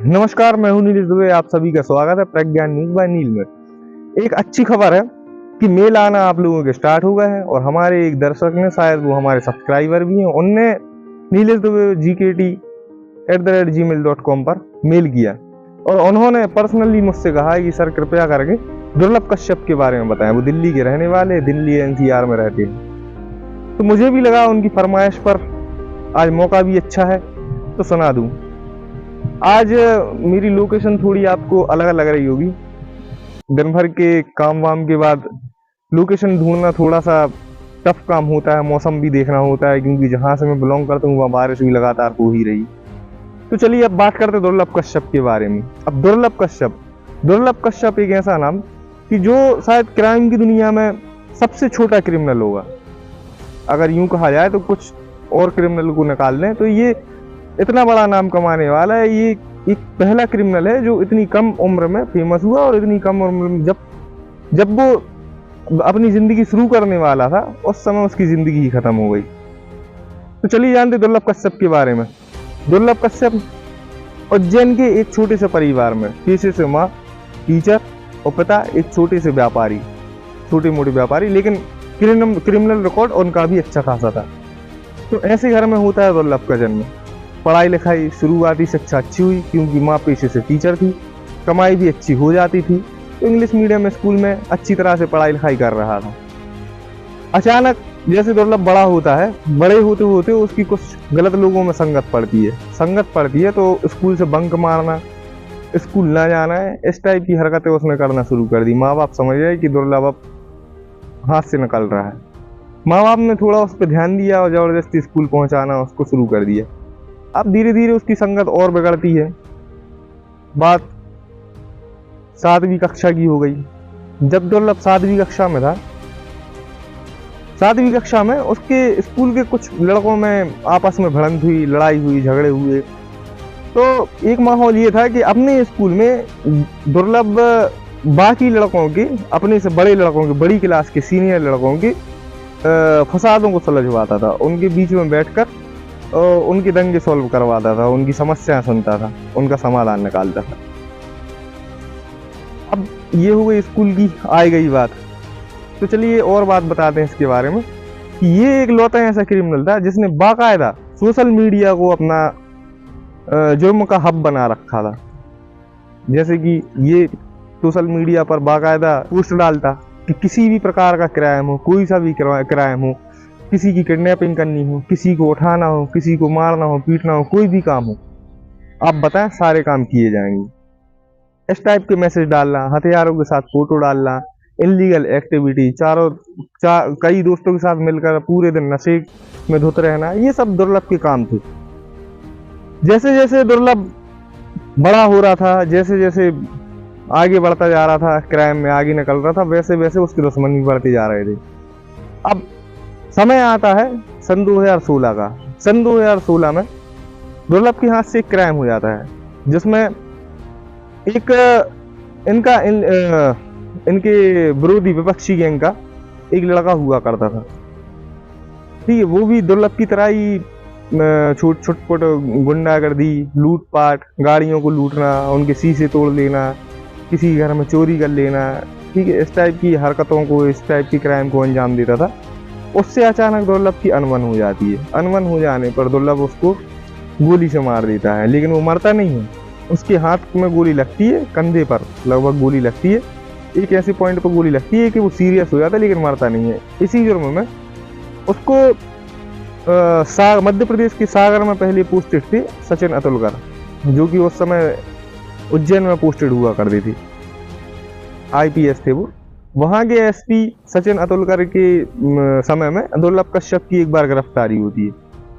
नमस्कार, मैं हूं नीलेश दुबे। आप सभी का स्वागत है प्रज्ञान न्यूज बाय नील में। एक अच्छी खबर है कि मेल आना आप लोगों के स्टार्ट हो गए हैं और हमारे एक दर्शक ने, शायद वो हमारे सब्सक्राइबर भी हैं, उनने नीलेश दुबे gkt@gmail.com पर मेल किया और उन्होंने पर्सनली मुझसे कहा है कि सर कृपया करके दुर्लभ कश्यप के बारे में बताएं। वो दिल्ली के रहने वाले, दिल्ली NCR में रहते हैं। तो मुझे भी लगा उनकी फरमाइश पर आज मौका भी अच्छा है तो सुना दूं। आज मेरी लोकेशन थोड़ी आपको अलग लग रही होगी। दिन भर के काम वाम के बाद लोकेशन ढूंढना थोड़ा सा टफ काम होता है, मौसम भी देखना होता है, क्योंकि जहां से मैं बिलोंग करता हूँ वहाँ बारिश भी लगातार हो ही रही। तो चलिए अब बात करते हैं दुर्लभ कश्यप के बारे में। अब दुर्लभ कश्यप एक ऐसा नाम कि जो शायद क्राइम की दुनिया में सबसे छोटा क्रिमिनल होगा। अगर यूं कहा जाए तो कुछ और क्रिमिनल को निकाल लें तो ये इतना बड़ा नाम कमाने वाला है। ये एक पहला क्रिमिनल है जो इतनी कम उम्र में फेमस हुआ और इतनी कम उम्र में जब वो अपनी जिंदगी शुरू करने वाला था उस समय उसकी जिंदगी ही खत्म हो गई। तो चलिए जानते दुर्लभ कश्यप के बारे में। दुर्लभ कश्यप उज्जैन के एक छोटे से परिवार में, पेशे से माँ टीचर और पिता एक छोटे से व्यापारी, छोटे मोटे व्यापारी, लेकिन क्रिमिनल रिकॉर्ड उनका भी अच्छा खासा था। तो ऐसे घर में होता है दुर्लभ का जन्म। पढ़ाई लिखाई शुरुआती शिक्षा अच्छी हुई क्योंकि माँ पेशे से टीचर थी, कमाई भी अच्छी हो जाती थी, तो इंग्लिश मीडियम स्कूल में अच्छी तरह से पढ़ाई लिखाई कर रहा था। अचानक जैसे दुर्लभ बड़ा होता है, बड़े होते होते उसकी कुछ गलत लोगों में संगत पड़ती है तो स्कूल से बंक मारना, स्कूल ना जाना है, इस टाइप की हरकतें उसने करना शुरू कर दी। माँ बाप समझ गए कि दुर्लभ अब हाथ से निकल रहा है। माँ बाप ने थोड़ा उस पर ध्यान दिया और जबरदस्ती स्कूल पहुंचाना उसको शुरू कर दिया। अब धीरे धीरे उसकी संगत और बिगड़ती है। बात 7वीं कक्षा की हो गई। जब दुर्लभ 7वीं कक्षा में था, 7वीं कक्षा में उसके स्कूल के कुछ लड़कों में आपस में भिड़ंत हुई, लड़ाई हुई, झगड़े हुए। तो एक माहौल ये था कि अपने स्कूल में दुर्लभ बाकी लड़कों के, अपने से बड़े लड़कों के, बड़ी क्लास के सीनियर लड़कों के फसादों को सुलझवाता था। उनके बीच में बैठकर उनके दंगे सॉल्व करवाता था, उनकी समस्याएं सुनता था, उनका समाधान निकालता था। अब ये हो गई स्कूल की आई गई बात। तो चलिए और बात बताते हैं इसके बारे में कि ये एक लौता ऐसा क्रिमिनल था जिसने बाकायदा सोशल मीडिया को अपना जुर्म का हब बना रखा था। जैसे कि ये सोशल मीडिया पर बाकायदा पोस्ट डालता कि किसी भी प्रकार का क्राइम हो, कोई सा भी क्राइम हो, किसी की किडनैपिंग करनी हो, किसी को उठाना हो, किसी को मारना हो, पीटना हो, कोई भी काम हो, आप बताएं, सारे काम किए जाएंगे। इस टाइप के मैसेज डालना, हथियारों के साथ फोटो डालना, इनलीगल एक्टिविटी, कई दोस्तों के साथ मिलकर पूरे दिन नशे में धुत रहना, ये सब दुर्लभ के काम थे। जैसे जैसे दुर्लभ बड़ा हो रहा था, जैसे जैसे आगे बढ़ता जा रहा था, क्राइम में आगे निकल रहा था, वैसे वैसे उसके दुश्मन भी बढ़ते जा रहे थे। अब समय आता है सन 2016 का। सन 2016 में दुर्लभ के हाथ से एक क्राइम हो जाता है जिसमें एक इनके विरोधी विपक्षी गैंग का एक लड़का हुआ करता था। ठीक है, वो भी दुर्लभ की तरह ही छोट गुंडागर्दी, लूटपाट, गाड़ियों को लूटना, उनके शीशे तोड़ लेना, किसी घर में चोरी कर लेना, ठीक है, इस टाइप की हरकतों को, इस टाइप की क्राइम को अंजाम देता था। उससे अचानक दुर्लभ की अनबन हो जाती है। अनबन हो जाने पर दुर्लभ उसको गोली से मार देता है, लेकिन वो मरता नहीं है। उसके हाथ में गोली लगती है, कंधे पर लगभग गोली लगती है, एक ऐसे पॉइंट पर गोली लगती है कि वो सीरियस हो जाता है, लेकिन मरता नहीं है। इसी जुर्म में उसको मध्य प्रदेश के सागर में पहले पोस्टेड थे सचिन अतुलकर, जो कि उस समय उज्जैन में पोस्टेड हुआ करती थी, IPS थे वो। वहां के SP सचिन अतुलकर के समय में दुर्लभ कश्यप की एक बार गिरफ्तारी होती है।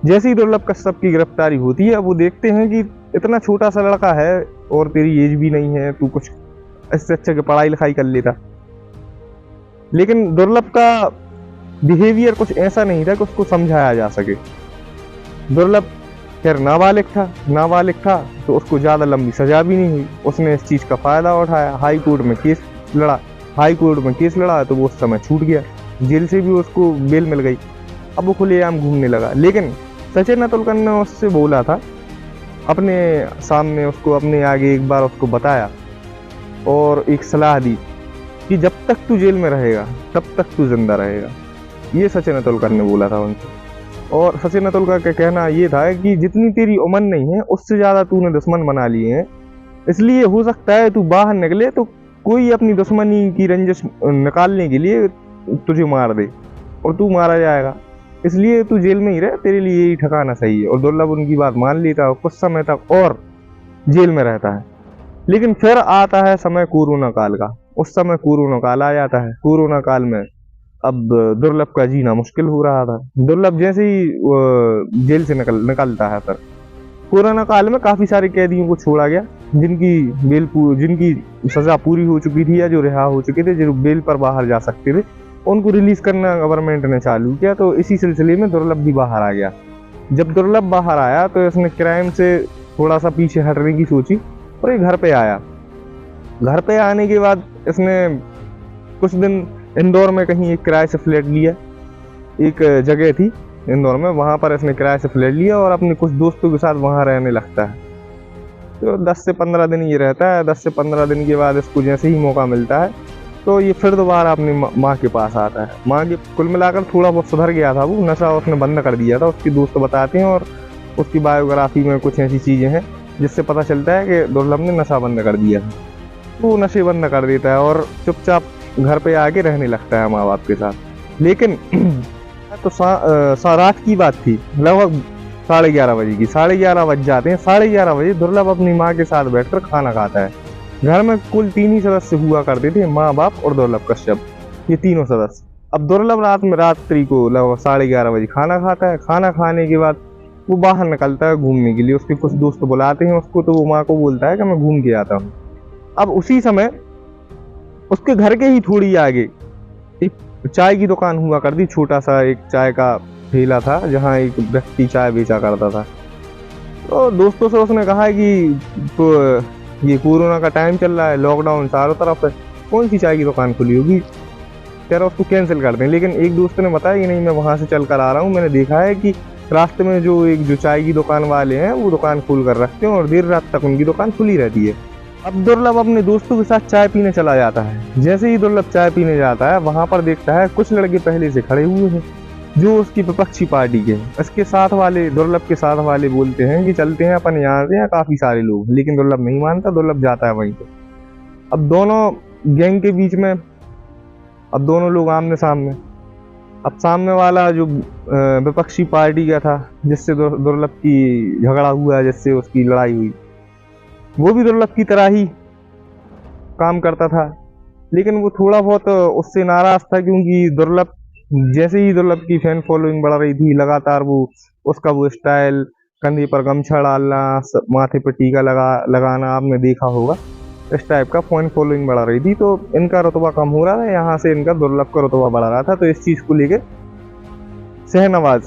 जैसे ही दुर्लभ कश्यप की गिरफ्तारी होती है, अब वो देखते हैं कि इतना छोटा सा लड़का है और तेरी एज भी नहीं है, तू कुछ इससे अच्छा की पढ़ाई लिखाई कर लेता। लेकिन दुर्लभ का बिहेवियर कुछ ऐसा नहीं था कि उसको समझाया जा सके। दुर्लभ खैर नाबालिग था तो उसको ज्यादा लंबी सजा भी नहीं हुई। उसने इस चीज का फायदा उठाया, हाई कोर्ट में केस लड़ा तो वो उस समय छूट गया, जेल से भी उसको बेल मिल गई। अब वो खुलेआम घूमने लगा। लेकिन सचिन अतुलकर ने उससे बोला था अपने सामने उसको, अपने आगे एक बार उसको बताया और एक सलाह दी कि जब तक तू जेल में रहेगा तब तक तू जिंदा रहेगा। ये सचिन अतुलकर ने बोला था उनसे। और सचिन अतुलकर का कहना ये था कि जितनी तेरी उम्र नहीं है उससे ज़्यादा तूने दुश्मन बना लिए हैं, इसलिए हो सकता है तू बाहर निकले तो कोई अपनी दुश्मनी की रंजिश निकालने के लिए तुझे मार दे और तू मारा जाएगा, इसलिए तू जेल में ही रह, तेरे लिए यही ठिकाना सही है। और दुर्लभ उनकी बात मान लेता है, कुछ समय तक और जेल में रहता है। लेकिन फिर आता है समय कोरोना काल का। उस समय कोरोना काल आ जाता है। कोरोना काल में अब दुर्लभ का जीना मुश्किल हो रहा था। दुर्लभ जैसे ही जेल से निकलता है, फिर कोरोना काल में काफी सारे कैदियों को छोड़ा गया जिनकी सजा पूरी हो चुकी थी या जो रिहा हो चुके थे, जो बेल पर बाहर जा सकते थे, उनको रिलीज करना गवर्नमेंट ने चालू किया। तो इसी सिलसिले में दुर्लभ भी बाहर आ गया। जब दुर्लभ बाहर आया तो इसने क्राइम से थोड़ा सा पीछे हटने की सोची और ये घर पे आया। घर पे आने के बाद इसने कुछ दिन इंदौर में कहीं एक किराए से फ्लैट लिया। एक जगह थी इंदौर में, वहाँ पर इसने किराए से फ्लैट लिया और अपने कुछ दोस्तों के साथ वहाँ रहने लगता है। तो 10 से 15 दिन ये रहता है। 10 से 15 दिन के बाद इसको जैसे ही मौका मिलता है तो ये फिर दोबारा अपनी माँ के पास आता है। माँ के कुल मिलाकर थोड़ा बहुत सुधर गया था, वो नशा उसने बंद कर दिया था, उसके दोस्त बताते हैं। और उसकी बायोग्राफी में कुछ ऐसी चीज़ें हैं जिससे पता चलता है कि दुर्लभ ने नशा बंद कर दिया था। तो वो नशे बंद कर देता है और चुपचाप घर पे आके रहने लगता है माँ बाप के साथ। लेकिन तो रात की बात थी, लगभग 11:30 बजे की। 11:30 बज जाते हैं। 11:30 बजे दुर्लभ अपनी माँ के साथ बैठकर खाना खाता है। घर में कुल 3 ही सदस्य हुआ करते थे, माँ बाप और दुर्लभ कश्यप, ये तीनों सदस्य। अब दुर्लभ रात्रि को लगभग 11:30 बजे खाना खाता है। खाना खाने के बाद वो बाहर निकलता है घूमने के लिए। उसके कुछ दोस्त बुलाते हैं उसको, तो वो माँ को बोलता है कि मैं घूम के आता हूँ। अब उसी समय उसके घर के ही थोड़ी आगे एक चाय की दुकान हुआ करती, छोटा सा एक चाय का ठेला था जहाँ एक व्यक्ति चाय बेचा करता था। तो दोस्तों से उसने कहा कि तो ये कोरोना का टाइम चल रहा है, लॉकडाउन चारों तरफ है, कौन सी चाय की दुकान खुली होगी, तेरा उसको कैंसिल कर दें। लेकिन एक दोस्त ने बताया कि नहीं, मैं वहाँ से चल कर आ रहा हूँ, मैंने देखा है कि रास्ते में जो चाय की दुकान वाले हैं वो दुकान खोल कर रखते हैं और देर रात तक उनकी दुकान खुली रहती है। अब दुर्लभ अपने दोस्तों के साथ चाय पीने चला जाता है। जैसे ही दुर्लभ चाय पीने जाता है, वहां पर देखता है कुछ लड़के पहले से खड़े हुए हैं जो उसकी विपक्षी पार्टी के हैं। इसके साथ वाले, दुर्लभ के साथ वाले बोलते हैं कि चलते हैं अपन यहाँ से, यहाँ काफी सारे लोग, लेकिन दुर्लभ नहीं मानता। दुर्लभ जाता है वहीं पे। अब दोनों गैंग के बीच में, अब दोनों लोग आमने सामने। अब सामने वाला जो विपक्षी पार्टी का था, जिससे दुर्लभ की झगड़ा हुआ, जिससे उसकी लड़ाई हुई, वो भी दुर्लभ की तरह ही काम करता था। लेकिन वो थोड़ा बहुत उससे नाराज था, क्योंकि दुर्लभ, जैसे ही दुर्लभ की फैन फॉलोइंग बढ़ रही थी, लगातार उसका वो स्टाइल, कंधे पर गमछा डालना, माथे पर टीका लगाना, आपने देखा होगा, इस टाइप का फैन फॉलोइंग बढ़ रही थी। तो इनका रुतबा कम हो रहा था, यहाँ से इनका दुर्लभ का रुतबा बढ़ रहा था। तो इस चीज को लेके शहनवाज,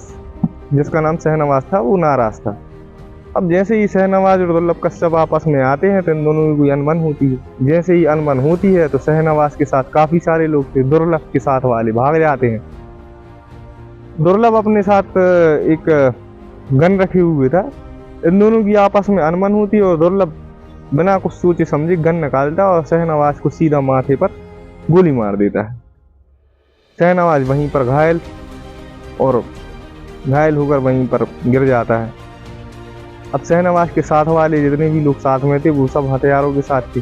जिसका नाम शहनवाज था, वो नाराज था। अब जैसे ही शहनवाज और दुर्लभ कश्यप आपस में आते हैं तो इन दोनों की कोई अनबन होती है। जैसे ही अनबन होती है तो शहनवाज के साथ काफी सारे लोग थे, दुर्लभ के साथ वाले भाग जाते हैं। दुर्लभ अपने साथ एक गन रखे हुए था। इन दोनों की आपस में अनबन होती है और दुर्लभ बिना कुछ सोचे समझे गन निकालता और शहनवाज को सीधा माथे पर गोली मार देता है। शहनवाज वहीं पर घायल होकर वहीं पर गिर जाता है। अब शहनवाज के साथ वाले जितने भी लोग साथ में थे, वो सब हथियारों के साथ थे,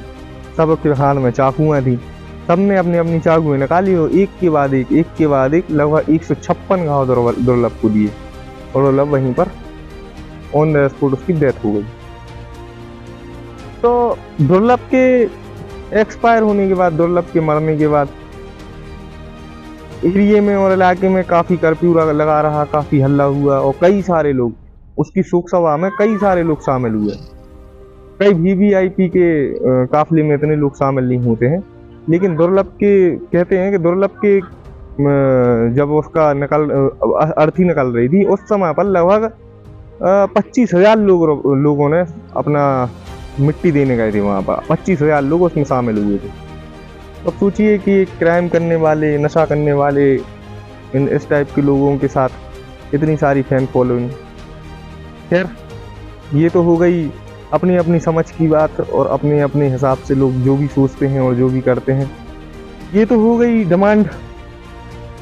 सबके हाथ में चाकुएं थी। सबने अपनी अपनी चाकुएं निकाली और एक के बाद एक लगभग 156 घाव दुर्लभ को दिए और दुर्लभ वहीं पर ऑन द स्पॉट उसकी डेथ हो गई। तो दुर्लभ के एक्सपायर होने के बाद, दुर्लभ के मरने के बाद एरिया में और इलाके में काफी कर्फ्यू लगा रहा, काफी हल्ला हुआ और कई सारे लोग, उसकी शोक सभा में कई सारे लोग शामिल हुए। कई VVIP के काफिले में इतने लोग शामिल नहीं होते हैं, लेकिन दुर्लभ के कहते हैं कि दुर्लभ के जब उसका अर्थी निकल रही थी, उस समय पर लगभग 25,000 लोगों ने अपना मिट्टी देने गए थे वहाँ पर। 25,000 लोग उसमें शामिल हुए थे। तो सोचिए कि क्राइम करने वाले, नशा करने वाले, इस टाइप के लोगों के साथ इतनी सारी फैन फॉलोइंग। खैर, ये तो हो गई अपनी अपनी समझ की बात और अपने अपने हिसाब से लोग जो भी सोचते हैं और जो भी करते हैं। ये तो हो गई डिमांड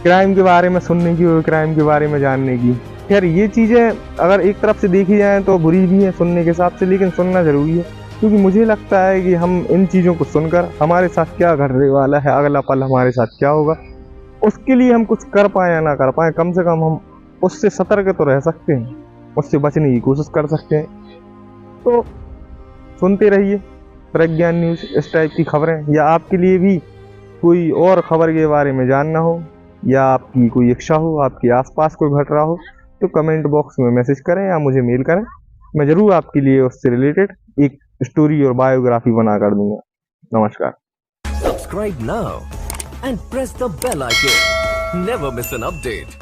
क्राइम के बारे में सुनने की और क्राइम के बारे में जानने की। खैर ये चीज़ें अगर एक तरफ से देखी जाए तो बुरी भी हैं सुनने के हिसाब से, लेकिन सुनना ज़रूरी है, क्योंकि मुझे लगता है कि हम इन चीज़ों को सुनकर हमारे साथ क्या घटने वाला है, अगला पल हमारे साथ क्या होगा, उसके लिए हम कुछ कर पाए या ना कर पाए, कम से कम हम उससे सतर्क तो रह सकते हैं, उससे बचने की कोशिश कर सकते हैं। तो सुनते रहिए प्रज्ञान न्यूज़, इस टाइप की खबरें, या आपके लिए भी कोई और खबर के बारे में जानना हो या आपकी कोई इच्छा हो, आपके आसपास कोई घट रहा हो, तो कमेंट बॉक्स में मैसेज करें या मुझे मेल करें। मैं ज़रूर आपके लिए उससे रिलेटेड एक स्टोरी और बायोग्राफी बना कर दूंगा। नमस्कार। Subscribe now and press the bell icon. Never miss an update.